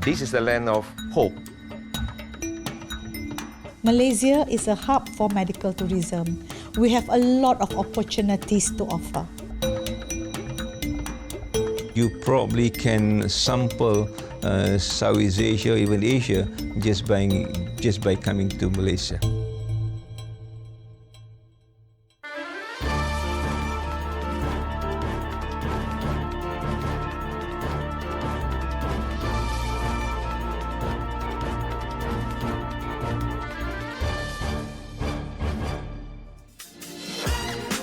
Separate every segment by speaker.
Speaker 1: This is the land of hope.
Speaker 2: Malaysia is a hub for medical tourism. We have a lot of opportunities to offer.
Speaker 3: You probably can sample Southeast Asia, even Asia, just by coming to Malaysia.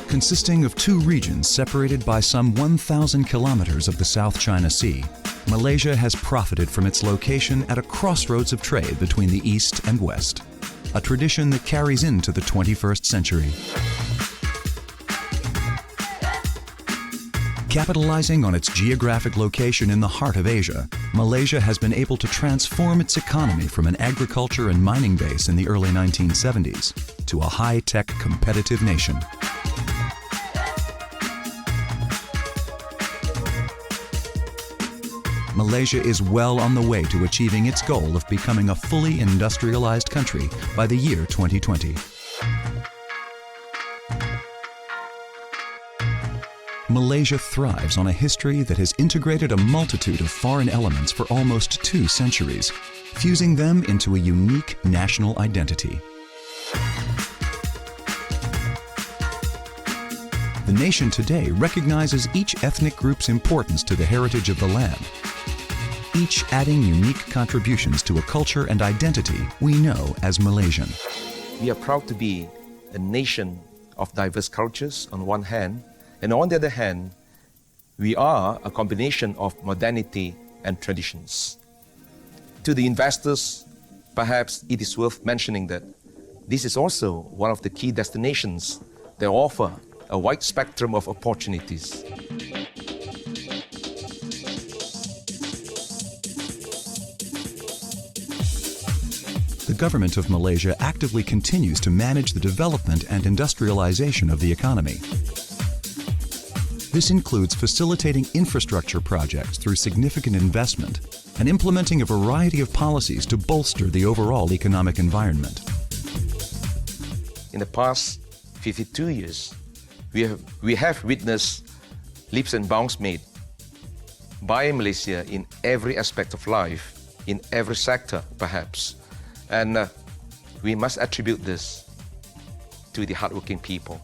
Speaker 4: Consisting of two regions separated by some 1,000 kilometers of the South China Sea, Malaysia has profited from its location at a crossroads of trade between the East and West, a tradition that carries into the 21st century. Capitalizing on its geographic location in the heart of Asia, Malaysia has been able to transform its economy from an agriculture and mining base in the early 1970s to a high-tech competitive nation. Malaysia is well on the way to achieving its goal of becoming a fully industrialized country by the year 2020. Malaysia thrives on a history that has integrated a multitude of foreign elements for almost 2 centuries, fusing them into a unique national identity. The nation today recognizes each ethnic group's importance to the heritage of the land, each adding unique contributions to a culture and identity we know as Malaysian.
Speaker 1: We are proud to be a nation of diverse cultures on one hand, and on the other hand, we are a combination of modernity and traditions. To the investors, perhaps it is worth mentioning that this is also one of the key destinations that offer a wide spectrum of opportunities.
Speaker 4: The government of Malaysia actively continues to manage the development and industrialization of the economy. This includes facilitating infrastructure projects through significant investment and implementing a variety of policies to bolster the overall economic environment.
Speaker 1: In the past 52 years, we have witnessed leaps and bounds made by Malaysia in every aspect of life, in every sector perhaps. And we must attribute this to the hardworking people.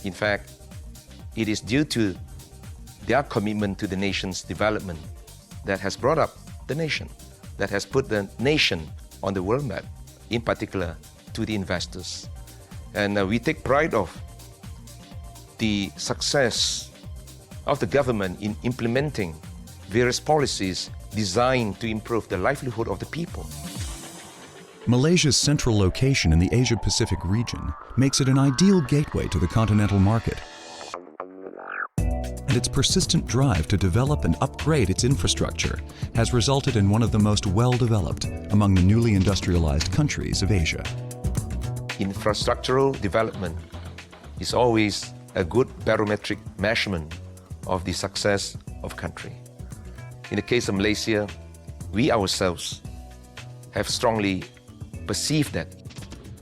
Speaker 1: In fact, it is due to their commitment to the nation's development that has brought up the nation, that has put the nation on the world map, in particular to the investors. And we take pride of the success of the government in implementing various policies designed to improve the livelihood of the people.
Speaker 4: Malaysia's central location in the Asia-Pacific region makes it an ideal gateway to the continental market. And its persistent drive to develop and upgrade its infrastructure has resulted in one of the most well-developed among the newly industrialized countries of Asia.
Speaker 1: Infrastructural development is always a good barometric measurement of the success of a country. In the case of Malaysia, we ourselves have strongly perceived that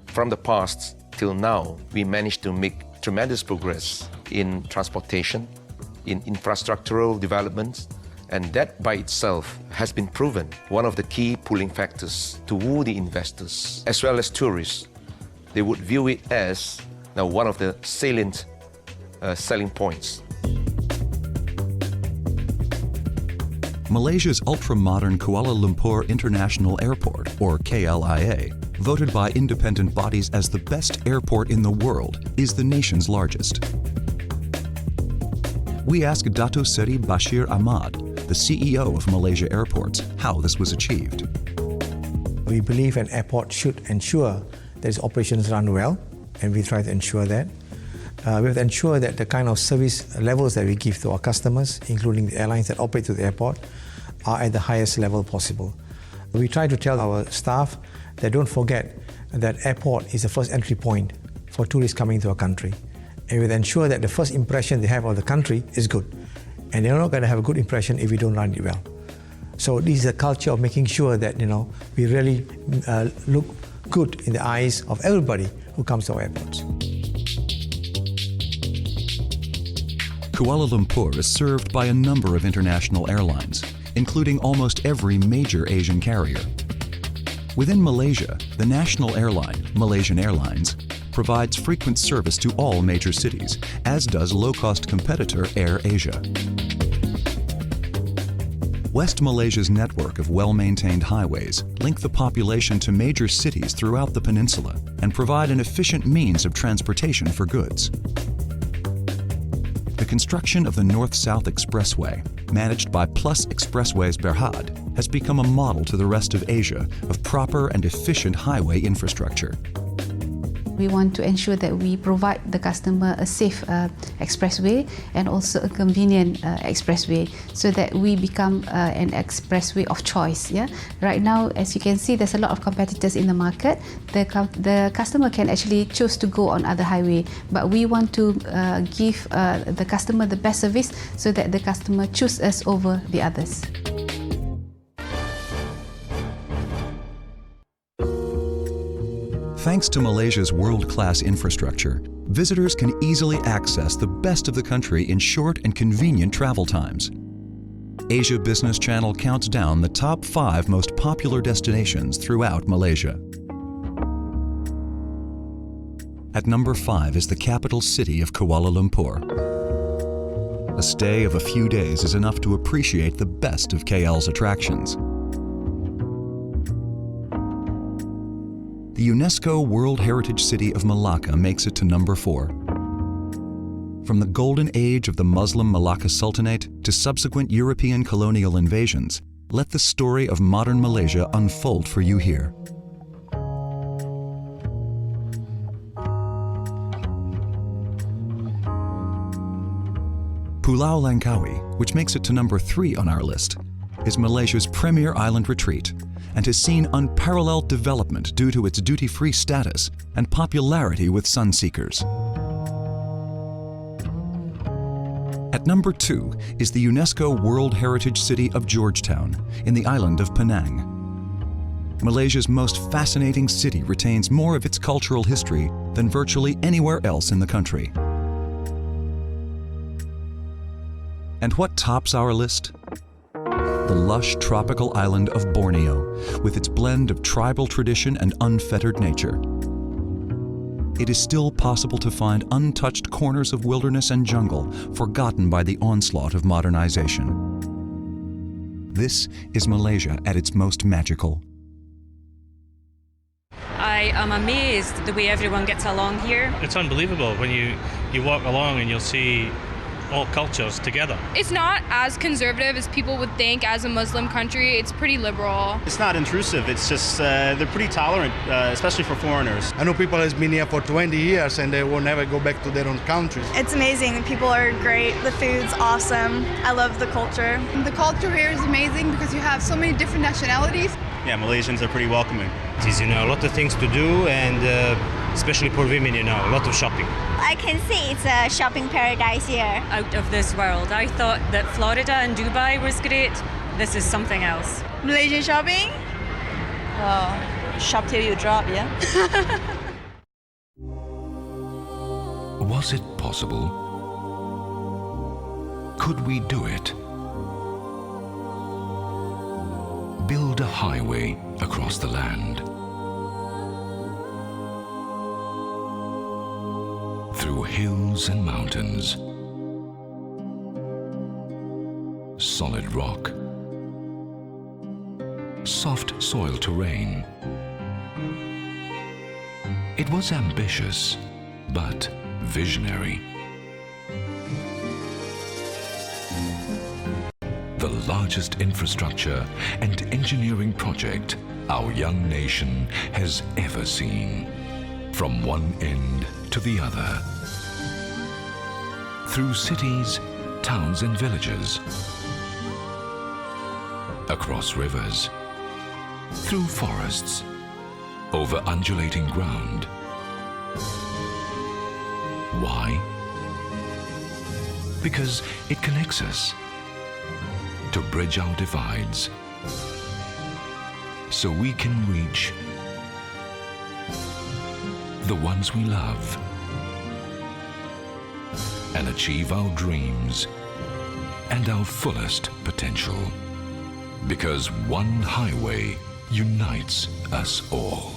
Speaker 1: from the past till now, we managed to make tremendous progress in transportation, in infrastructural development, and that by itself has been proven one of the key pulling factors to woo the investors as well as tourists. They would view it as now one of the salient selling points.
Speaker 4: Malaysia's ultra-modern Kuala Lumpur International Airport, or KLIA, voted by independent bodies as the best airport in the world, is the nation's largest. We asked Dato Seri Bashir Ahmad, the CEO of Malaysia Airports, how this was achieved.
Speaker 5: We believe an airport should ensure that its operations run well, and we try to ensure that. We have to ensure that the kind of service levels that we give to our customers, including the airlines that operate to the airport, are at the highest level possible. We try to tell our staff that don't forget that airport is the first entry point for tourists coming to our country. And we will ensure that the first impression they have of the country is good. And they're not going to have a good impression if we don't run it well. So this is a culture of making sure that we really look good in the eyes of everybody who comes to our airports.
Speaker 4: Kuala Lumpur is served by a number of international airlines, including almost every major Asian carrier. Within Malaysia, the national airline, Malaysian Airlines, provides frequent service to all major cities, as does low-cost competitor Air Asia. West Malaysia's network of well-maintained highways link the population to major cities throughout the peninsula and provide an efficient means of transportation for goods. The construction of the North-South Expressway, managed by Plus Expressways Berhad, has become a model to the rest of Asia of proper and efficient highway infrastructure.
Speaker 6: We want to ensure that we provide the customer a safe expressway and also a convenient expressway, so that we become an expressway of choice. Yeah? Right now, as you can see, there's a lot of competitors in the market. The customer can actually choose to go on other highway, but we want to give the customer the best service so that the customer choose us over the others.
Speaker 4: Thanks to Malaysia's world-class infrastructure, visitors can easily access the best of the country in short and convenient travel times. Asia Business Channel counts down the top 5 most popular destinations throughout Malaysia. At number 5 is the capital city of Kuala Lumpur. A stay of a few days is enough to appreciate the best of KL's attractions. The UNESCO World Heritage City of Malacca makes it to number 4. From the golden age of the Muslim Malacca Sultanate to subsequent European colonial invasions, let the story of modern Malaysia unfold for you here. Pulau Langkawi, which makes it to number 3 on our list, is Malaysia's premier island retreat and has seen unparalleled development due to its duty-free status and popularity with sunseekers. At number 2 is the UNESCO World Heritage City of Georgetown in the island of Penang. Malaysia's most fascinating city retains more of its cultural history than virtually anywhere else in the country. And what tops our list? The lush tropical island of Borneo, with its blend of tribal tradition and unfettered nature. It is still possible to find untouched corners of wilderness and jungle forgotten by the onslaught of modernization. This is Malaysia at its most magical.
Speaker 7: I am amazed the way everyone gets along here.
Speaker 8: It's unbelievable when you walk along and you'll see all cultures together.
Speaker 9: It's not as conservative as people would think as a Muslim country. It's pretty liberal.
Speaker 10: It's not intrusive. It's just they're pretty tolerant, especially for foreigners.
Speaker 11: I know people has been here for 20 years and they will never go back to their own countries.
Speaker 12: It's amazing. The people are great. The food's awesome. I love the culture.
Speaker 13: The culture here is amazing because you have so many different nationalities.
Speaker 10: Yeah, Malaysians are pretty welcoming.
Speaker 8: There's, a lot of things to do, and especially for women, a lot of shopping.
Speaker 14: I can see it's a shopping paradise here.
Speaker 7: Out of this world. I thought that Florida and Dubai was great. This is something else.
Speaker 12: Malaysian shopping?
Speaker 15: Shop till you drop, yeah?
Speaker 16: Was it possible? Could we do it? Build a highway across the land. Through hills and mountains. Solid rock. Soft soil terrain. It was ambitious, but visionary. The largest infrastructure and engineering project our young nation has ever seen. From one end to the other. Through cities, towns and villages. Across rivers. Through forests. Over undulating ground. Why? Because it connects us. To bridge our divides, so we can reach the ones we love and achieve our dreams and our fullest potential. Because one highway unites us all.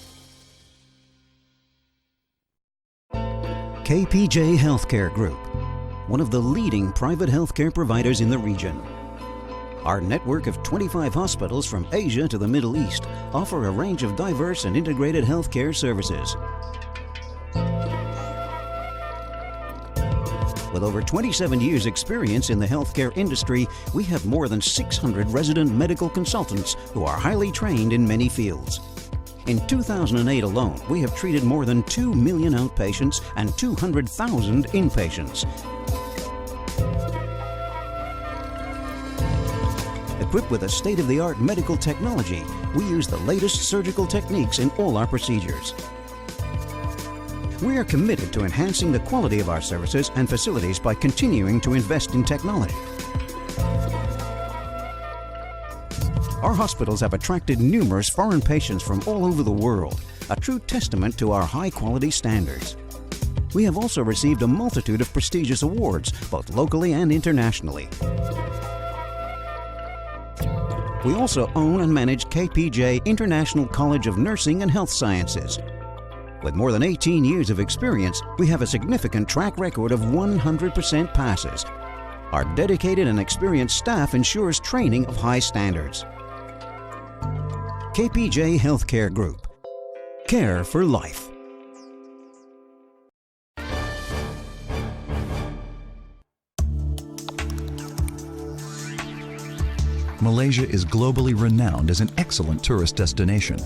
Speaker 15: KPJ Healthcare Group, one of the leading private healthcare providers in the region. Our network of 25 hospitals from Asia to the Middle East offer a range of diverse and integrated healthcare services. With over 27 years' experience in the healthcare industry, we have more than 600 resident medical consultants who are highly trained in many fields. In 2008 alone, we have treated more than 2 million outpatients and 200,000 inpatients. Equipped with a state-of-the-art medical technology, we use the latest surgical techniques in all our procedures. We are committed to enhancing the quality of our services and facilities by continuing to invest in technology. Our hospitals have attracted numerous foreign patients from all over the world, a true testament to our high-quality standards. We have also received a multitude of prestigious awards, both locally and internationally. We also own and manage KPJ International College of Nursing and Health Sciences. With more than 18 years of experience, we have a significant track record of 100% passes. Our dedicated and experienced staff ensures training of high standards. KPJ Healthcare Group. Care for life.
Speaker 4: Malaysia is globally renowned as an excellent tourist destination.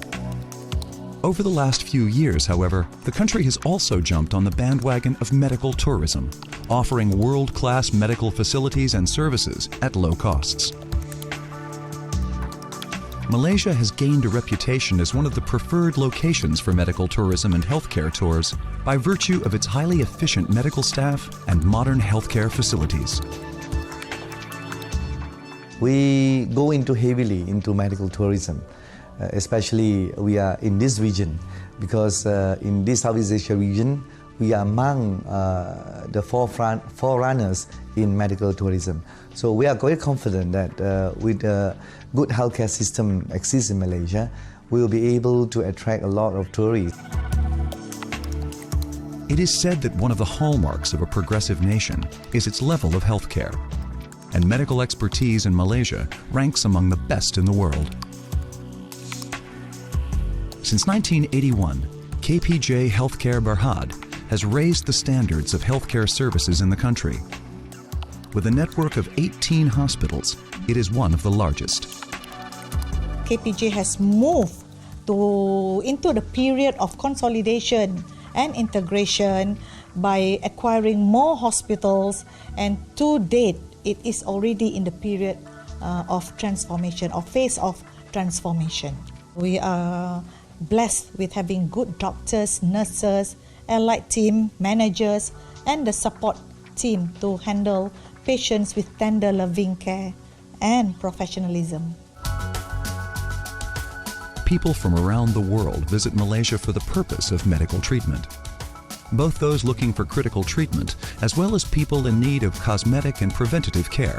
Speaker 4: Over the last few years, however, the country has also jumped on the bandwagon of medical tourism, offering world-class medical facilities and services at low costs. Malaysia has gained a reputation as one of the preferred locations for medical tourism and healthcare tours by virtue of its highly efficient medical staff and modern healthcare facilities.
Speaker 17: We go heavily into medical tourism. Especially we are in this region because in this Southeast Asia region we are among the forerunners in medical tourism. So we are quite confident that with a good healthcare system exists in Malaysia, we will be able to attract a lot of tourists.
Speaker 4: It is said that one of the hallmarks of a progressive nation is its level of healthcare, and medical expertise in Malaysia ranks among the best in the world. Since 1981, KPJ Healthcare Berhad has raised the standards of healthcare services in the country. With a network of 18 hospitals, it is one of the largest.
Speaker 2: KPJ has moved into the period of consolidation and integration by acquiring more hospitals, and to date, it is already in the period of transformation, or phase of transformation. We are blessed with having good doctors, nurses, allied team, managers, and the support team to handle patients with tender loving care and professionalism.
Speaker 4: People from around the world visit Malaysia for the purpose of medical treatment. Both those looking for critical treatment, as well as people in need of cosmetic and preventative care.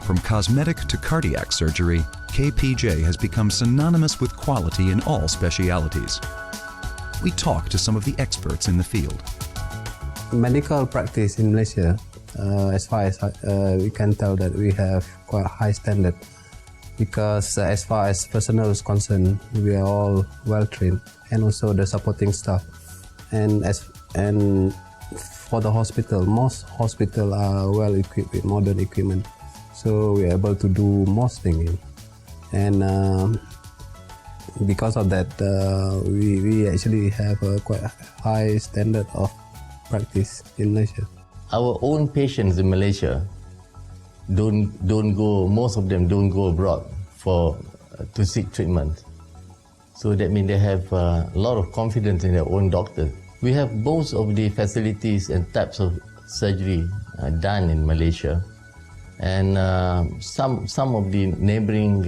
Speaker 4: From cosmetic to cardiac surgery, KPJ has become synonymous with quality in all specialities. We talk to some of the experts in the field.
Speaker 18: Medical practice in Malaysia, as far as we can tell that we have quite a high standard, because as far as personnel is concerned, we are all well trained, and also the supporting staff. And for the hospital, most hospitals are well equipped with modern equipment, so we are able to do most things. And because of that, we actually have a quite high standard of practice in Malaysia.
Speaker 19: Our own patients in Malaysia most of them don't go abroad to seek treatment. So that means they have a lot of confidence in their own doctor. We have most of the facilities and types of surgery done in Malaysia. And some of the neighboring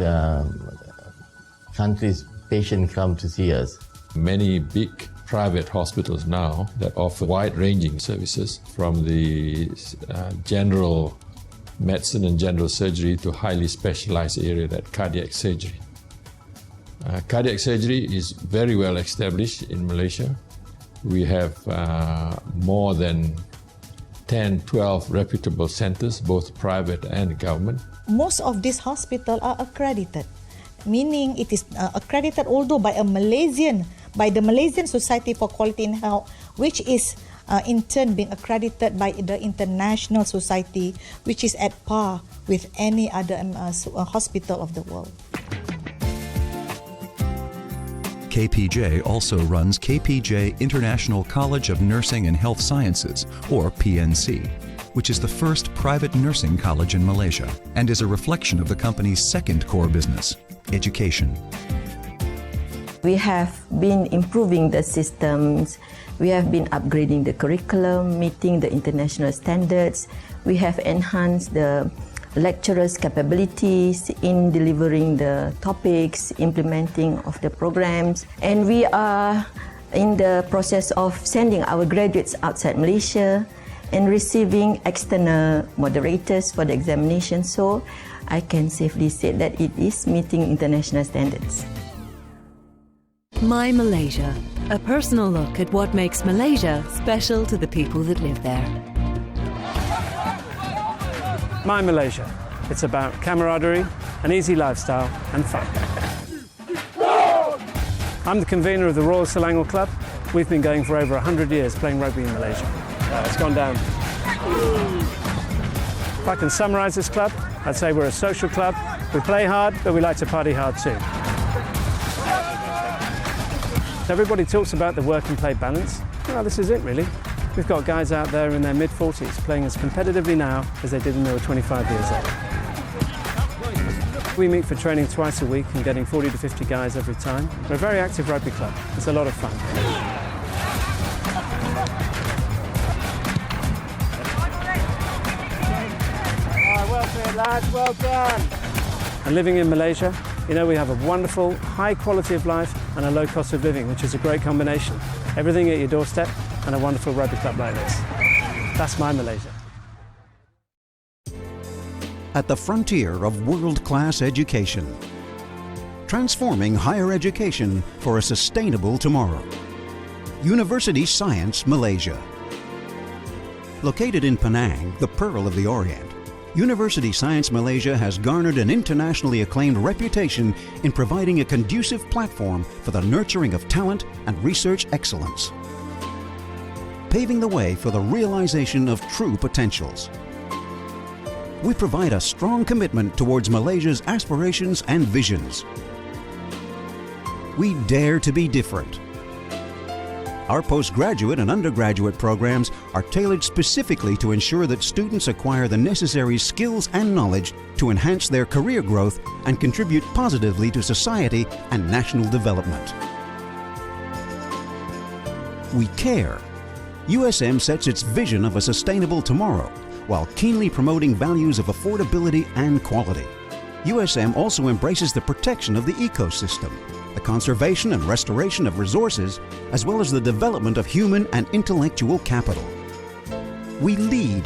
Speaker 19: countries' patients come to see us.
Speaker 20: Many big private hospitals now that offer wide-ranging services from the general medicine and general surgery to highly specialized area, that cardiac surgery. Cardiac surgery is very well established in Malaysia. We have more than 10, 12 reputable centers, both private and government.
Speaker 2: Most of these hospitals are accredited, meaning it is accredited although by the Malaysian Society for Quality in Health, which is in turn being accredited by the International Society, which is at par with any other hospital of the world.
Speaker 4: KPJ also runs KPJ International College of Nursing and Health Sciences, or PNC, which is the first private nursing college in Malaysia and is a reflection of the company's second core business, education.
Speaker 21: We have been improving the systems, we have been upgrading the curriculum, meeting the international standards, we have enhanced the lecturers' capabilities in delivering the topics, implementing of the programs, and we are in the process of sending our graduates outside Malaysia and receiving external moderators for the examination, so I can safely say that it is meeting international standards.
Speaker 22: My Malaysia, a personal look at what makes Malaysia special to the people that live there.
Speaker 23: My Malaysia. It's about camaraderie, an easy lifestyle and fun. I'm the convener of the Royal Selangor Club. We've been going for over 100 years playing rugby in Malaysia. It's gone down. If I can summarise this club, I'd say we're a social club. We play hard, but we like to party hard too. Everybody talks about the work and play balance. Well, this is it really. We've got guys out there in their mid-40s playing as competitively now as they did when they were 25 years old. We meet for training twice a week and getting 40 to 50 guys every time. We're a very active rugby club. It's a lot of fun. Well played, lads, well done. And living in Malaysia, you know, we have a wonderful, high quality of life and a low cost of living, which is a great combination. Everything at your doorstep and a wonderful rugby club like this. That's my Malaysia.
Speaker 15: At the frontier of world-class education, transforming higher education for a sustainable tomorrow. University Science Malaysia. Located in Penang, the Pearl of the Orient, University Science Malaysia has garnered an internationally acclaimed reputation in providing a conducive platform for the nurturing of talent and research excellence, paving the way for the realization of true potentials. We provide a strong commitment towards Malaysia's aspirations and visions. We dare to be different. Our postgraduate and undergraduate programs are tailored specifically to ensure that students acquire the necessary skills and knowledge to enhance their career growth and contribute positively to society and national development. We care. USM sets its vision of a sustainable tomorrow while keenly promoting values of affordability and quality. USM also embraces the protection of the ecosystem, the conservation and restoration of resources, as well as the development of human and intellectual capital. We lead.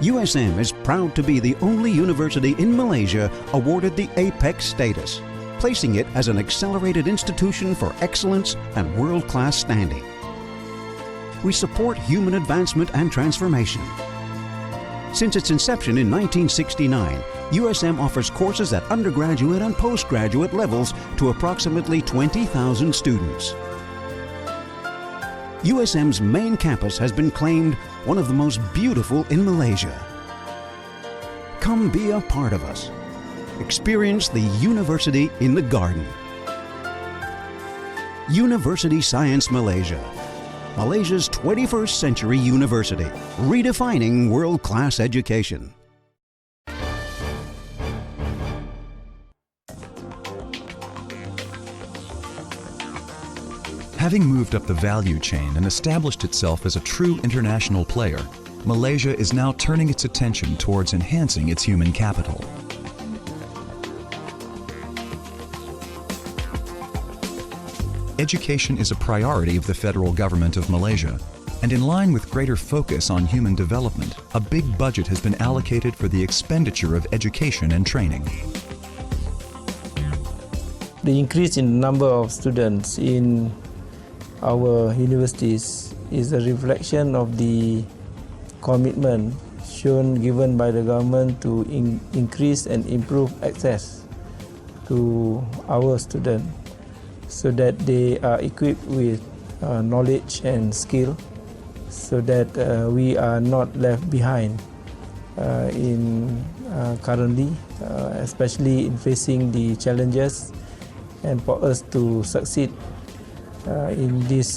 Speaker 15: USM is proud to be the only university in Malaysia awarded the Apex status, placing it as an accelerated institution for excellence and world-class standing. We support human advancement and transformation. Since its inception in 1969, USM offers courses at undergraduate and postgraduate levels to approximately 20,000 students. USM's main campus has been claimed one of the most beautiful in Malaysia. Come be a part of us. Experience the university in the garden. University Science Malaysia. Malaysia's 21st century university, redefining world-class education.
Speaker 4: Having moved up the value chain and established itself as a true international player, Malaysia is now turning its attention towards enhancing its human capital. Education is a priority of the federal government of Malaysia, and in line with greater focus on human development, a big budget has been allocated for the expenditure of education and training.
Speaker 1: The increase in the number of students in our universities is a reflection of the commitment given by the government to increase and improve access to our students so that they are equipped with knowledge and skill, so that we are not left behind currently, especially in facing the challenges, and for us to succeed in this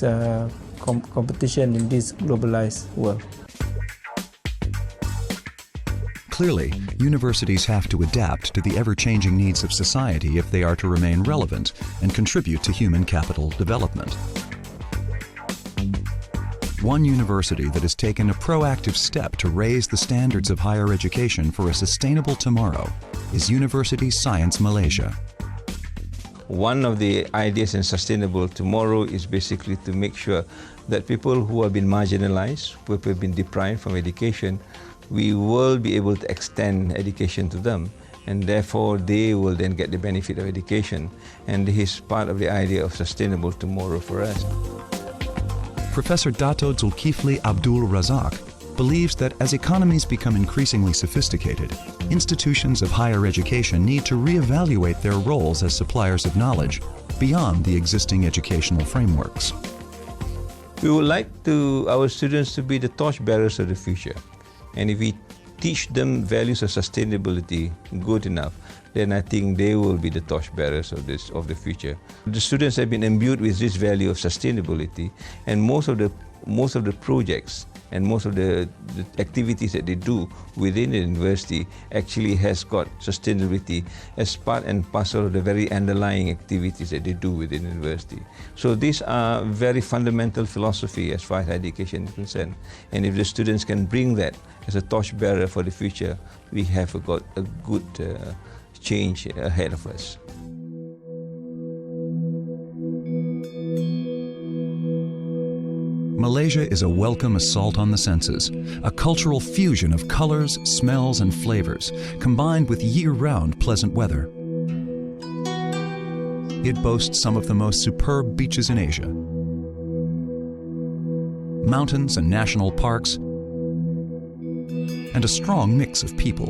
Speaker 1: competition in this globalized world.
Speaker 4: Clearly, universities have to adapt to the ever-changing needs of society if they are to remain relevant and contribute to human capital development. One university that has taken a proactive step to raise the standards of higher education for a sustainable tomorrow is University Science Malaysia.
Speaker 3: One of the ideas in sustainable tomorrow is basically to make sure that people who have been marginalized, who have been deprived from education, we will be able to extend education to them, and therefore they will then get the benefit of education. And this is part of the idea of sustainable tomorrow for us.
Speaker 4: Professor Dato Zulkifli Abdul Razak believes that as economies become increasingly sophisticated, institutions of higher education need to reevaluate their roles as suppliers of knowledge beyond the existing educational frameworks.
Speaker 3: We would like our students to be the torchbearers of the future. And if we teach them values of sustainability good enough, then I think they will be the torchbearers of the future. The students have been imbued with this value of sustainability, and most of the projects and most of the activities that they do within the university actually has got sustainability as part and parcel of the very underlying activities that they do within the university. So these are very fundamental philosophy as far as education is concerned. And if the students can bring that as a torchbearer for the future, we have got a good change ahead of us.
Speaker 4: Malaysia is a welcome assault on the senses, a cultural fusion of colors, smells, and flavors, combined with year-round pleasant weather. It boasts some of the most superb beaches in Asia, mountains and national parks, and a strong mix of people.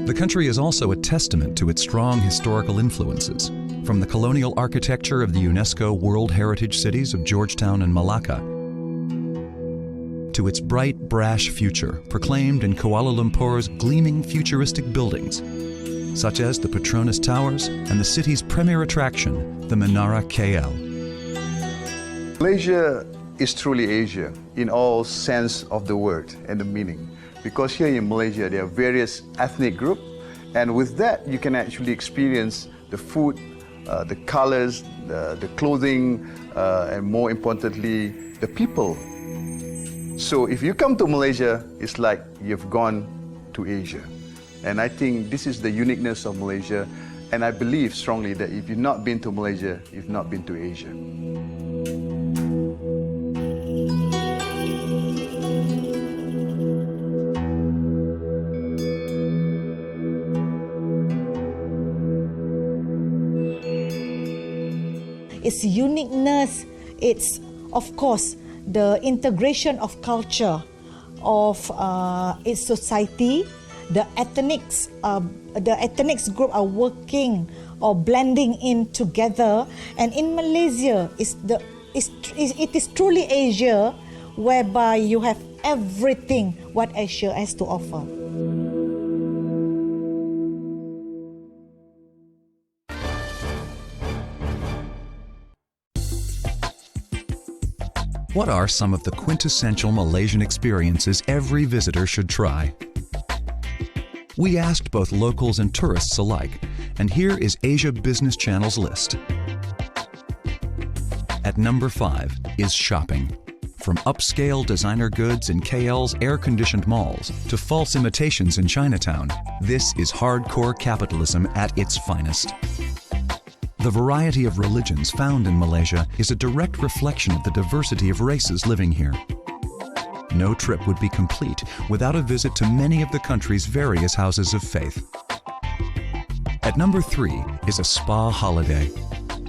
Speaker 4: The country is also a testament to its strong historical influences, from the colonial architecture of the UNESCO World Heritage Cities of Georgetown and Malacca, to its bright, brash future proclaimed in Kuala Lumpur's gleaming futuristic buildings, such as the Petronas Towers and the city's premier attraction, the Menara KL.
Speaker 5: Malaysia is truly Asia in all sense of the word and the meaning, because here in Malaysia there are various ethnic groups, and with that you can actually experience the food, the colors, the clothing, and more importantly, the people. So if you come to Malaysia, it's like you've gone to Asia. And I think this is the uniqueness of Malaysia, and I believe strongly that if you've not been to Malaysia, you've not been to Asia.
Speaker 2: Its uniqueness, it's of course the integration of culture of its society. The ethnics group are working or blending in together, and in Malaysia it is truly Asia, whereby you have everything what Asia has to offer.
Speaker 4: What are some of the quintessential Malaysian experiences every visitor should try? We asked both locals and tourists alike, and here is Asia Business Channel's list. At number 5 is shopping. From upscale designer goods in KL's air-conditioned malls to false imitations in Chinatown, this is hardcore capitalism at its finest. The variety of religions found in Malaysia is a direct reflection of the diversity of races living here. No trip would be complete without a visit to many of the country's various houses of faith. At number 3 is a spa holiday.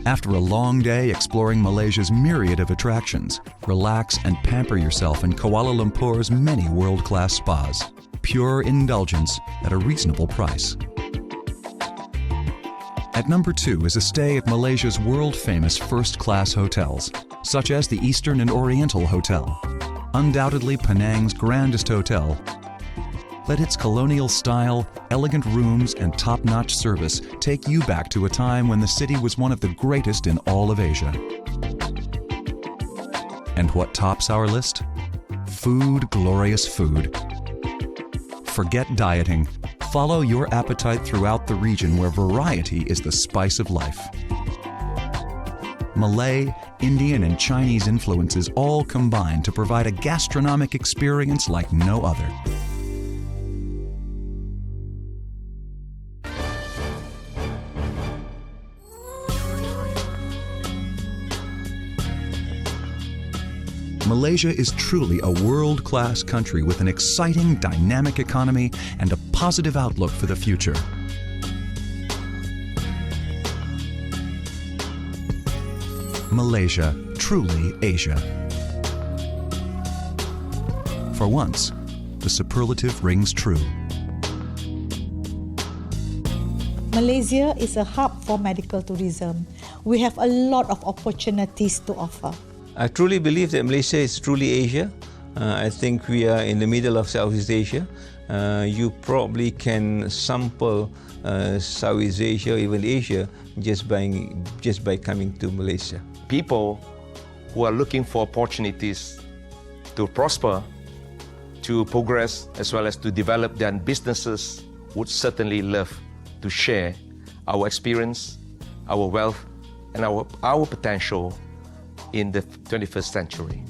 Speaker 4: After a long day exploring Malaysia's myriad of attractions, relax and pamper yourself in Kuala Lumpur's many world-class spas. Pure indulgence at a reasonable price. At number 2 is a stay at Malaysia's world-famous first-class hotels, such as the Eastern and Oriental Hotel. Undoubtedly Penang's grandest hotel, let its colonial style, elegant rooms, and top-notch service take you back to a time when the city was one of the greatest in all of Asia. And what tops our list? Food, glorious food. Forget dieting. Follow your appetite throughout the region where variety is the spice of life. Malay, Indian, and Chinese influences all combine to provide a gastronomic experience like no other. Malaysia is truly a world-class country with an exciting, dynamic economy and a positive outlook for the future. Malaysia, truly Asia. For once, the superlative rings true.
Speaker 2: Malaysia is a hub for medical tourism. We have a lot of opportunities to offer.
Speaker 3: I truly believe that Malaysia is truly Asia. I think we are in the middle of Southeast Asia. You probably can sample Southeast Asia, even Asia, just by coming to Malaysia.
Speaker 6: People who are looking for opportunities to prosper, to progress, as well as to develop their businesses would certainly love to share our experience, our wealth, and our potential in the 21st century.